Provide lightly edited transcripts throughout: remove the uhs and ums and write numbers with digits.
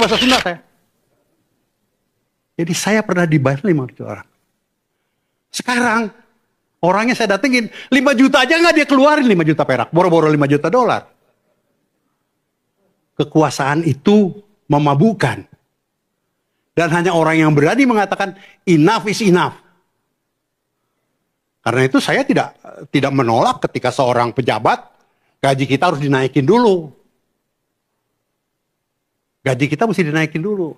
bahasa Sunda saya. Jadi saya pernah dibayar 5 juta orang. Sekarang orangnya saya datengin 5 juta aja nggak dia keluarin 5 juta perak. Boro-boro 5 juta dolar. Kekuasaan itu memabukkan. Dan hanya orang yang berani mengatakan enough is enough. Karena itu saya tidak menolak ketika seorang pejabat gaji kita harus dinaikin dulu. Gaji kita mesti dinaikin dulu.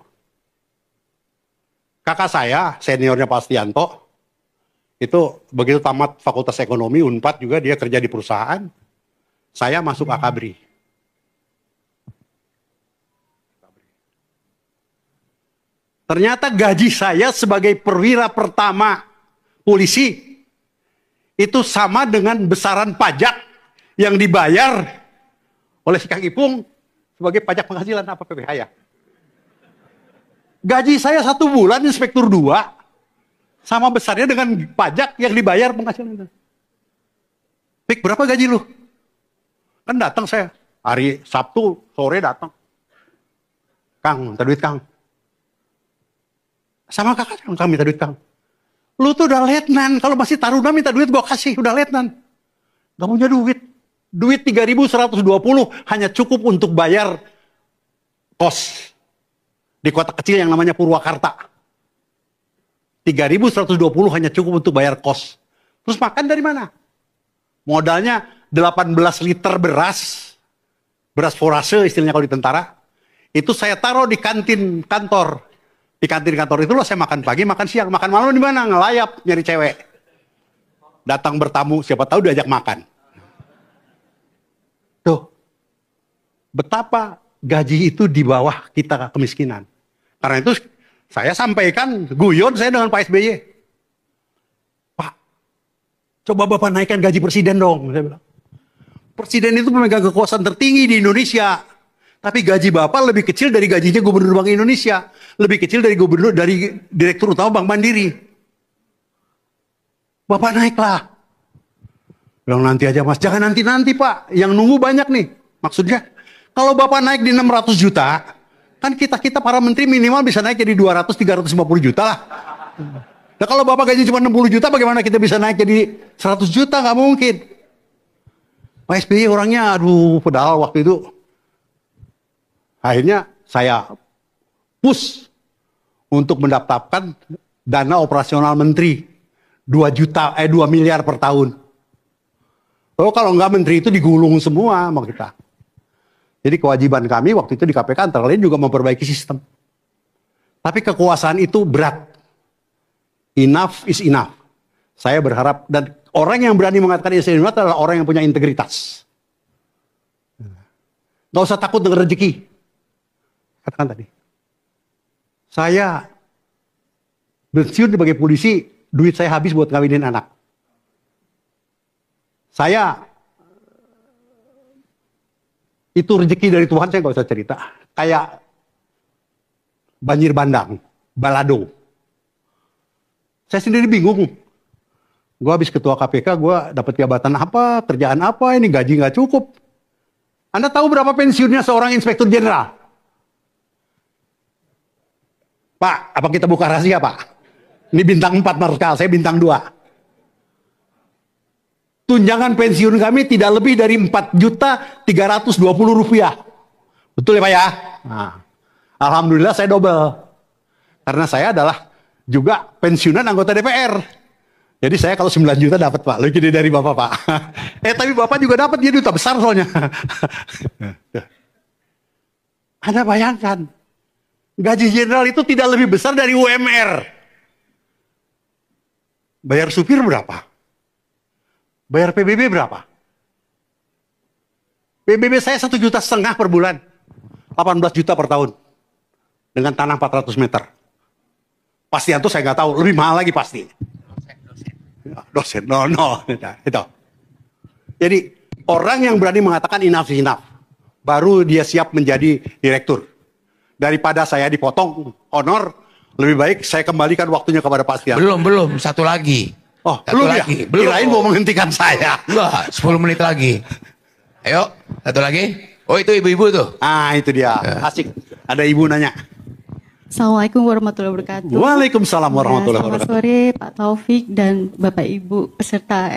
Kakak saya, seniornya Pak Astianto, itu begitu tamat Fakultas Ekonomi, Unpad juga dia kerja di perusahaan. Saya masuk Akabri. Ternyata gaji saya sebagai perwira pertama polisi itu sama dengan besaran pajak yang dibayar oleh si Kang Ipung sebagai pajak penghasilan apa PPh ya. Gaji saya 1 bulan inspektur 2 sama besarnya dengan pajak yang dibayar penghasilan. Pik, berapa gaji lu? Kan datang saya hari Sabtu sore datang. Kang, minta duit Kang. Sama kakak Kang minta duit Kang. Lu tuh udah letnan, kalau masih taruna minta duit gua kasih, udah letnan. Gak punya duit. Duit 3.120 hanya cukup untuk bayar kos. Di kota kecil yang namanya Purwakarta. 3.120 hanya cukup untuk bayar kos. Terus makan dari mana? Modalnya 18 liter beras. Beras forase istilahnya kalau di tentara. Itu saya taruh di kantin kantor. Di kantin kantor itulah saya makan pagi, makan siang. Makan malam di mana? Ngelayap, nyari cewek. Datang bertamu, siapa tahu diajak makan. Tuh. Betapa gaji itu di bawah kita kemiskinan. Karena itu saya sampaikan guyon saya dengan Pak SBY. Pak, coba Bapak naikkan gaji presiden dong. Saya bilang. Presiden itu pemegang kekuasaan tertinggi di Indonesia. Tapi gaji Bapak lebih kecil dari gajinya Gubernur Bank Indonesia. Lebih kecil dari Direktur Utama Bank Mandiri. Bapak naiklah. Bilang nanti aja Mas. Jangan nanti-nanti Pak. Yang nunggu banyak nih. Maksudnya. Kalau Bapak naik di 600 juta, kan kita para menteri minimal bisa naik jadi 200-350 juta lah. Nah kalau Bapak gaji cuma 60 juta, bagaimana kita bisa naik jadi 100 juta? Nggak mungkin. Pak SBY orangnya, aduh, padahal waktu itu. Akhirnya saya push untuk mendaftarkan dana operasional menteri. 2 miliar per tahun. Oh kalau nggak menteri itu digulung semua sama kita. Jadi kewajiban kami waktu itu di KPK antara lain juga memperbaiki sistem. Tapi kekuasaan itu berat. Enough is enough. Saya berharap, dan orang yang berani mengatakan is enough adalah orang yang punya integritas. Gak usah takut dengan rezeki. Katakan tadi. Saya pensiun sebagai polisi, duit saya habis buat ngawinin anak. Saya itu rezeki dari Tuhan, saya nggak usah cerita. Kayak banjir bandang, balado. Saya sendiri bingung. Gue habis ketua KPK, gue dapat jabatan apa, kerjaan apa, ini gaji nggak cukup. Anda tahu berapa pensiunnya seorang inspektur jenderal? Pak, apa kita buka rahasia Pak? Ini bintang 4 marskal, saya bintang 2. Tunjangan pensiun kami tidak lebih dari 4.320.000 rupiah. Betul ya Pak ya? Nah, alhamdulillah saya double. Karena saya adalah juga pensiunan anggota DPR. Jadi saya kalau 9 juta dapat Pak, lebih gede dari Bapak Pak. Tapi Bapak juga dapat, dia duta besar soalnya. Anda bayangkan, gaji jenderal itu tidak lebih besar dari UMR. Bayar supir berapa? Bayar PBB berapa? PBB saya 1,5 juta per bulan. 18 juta per tahun. Dengan tanah 400 meter. Pastian tuh saya nggak tahu, lebih mahal lagi pasti. Dosen, no. Itu. Jadi orang yang berani mengatakan enough is enough, baru dia siap menjadi direktur. Daripada saya dipotong honor, lebih baik saya kembalikan waktunya kepada Pak Astianto. Belum, satu lagi. Oh, satu belum lagi. Ya? Belum. Kirain mau menghentikan saya. Enggak, 10 menit lagi. Ayo, satu lagi. Oh itu ibu-ibu tuh. Ah itu dia, asik. Ada ibu nanya. Assalamualaikum warahmatullahi wabarakatuh. Waalaikumsalam warahmatullahi Selamat wabarakatuh. sore Pak Taufik dan Bapak Ibu peserta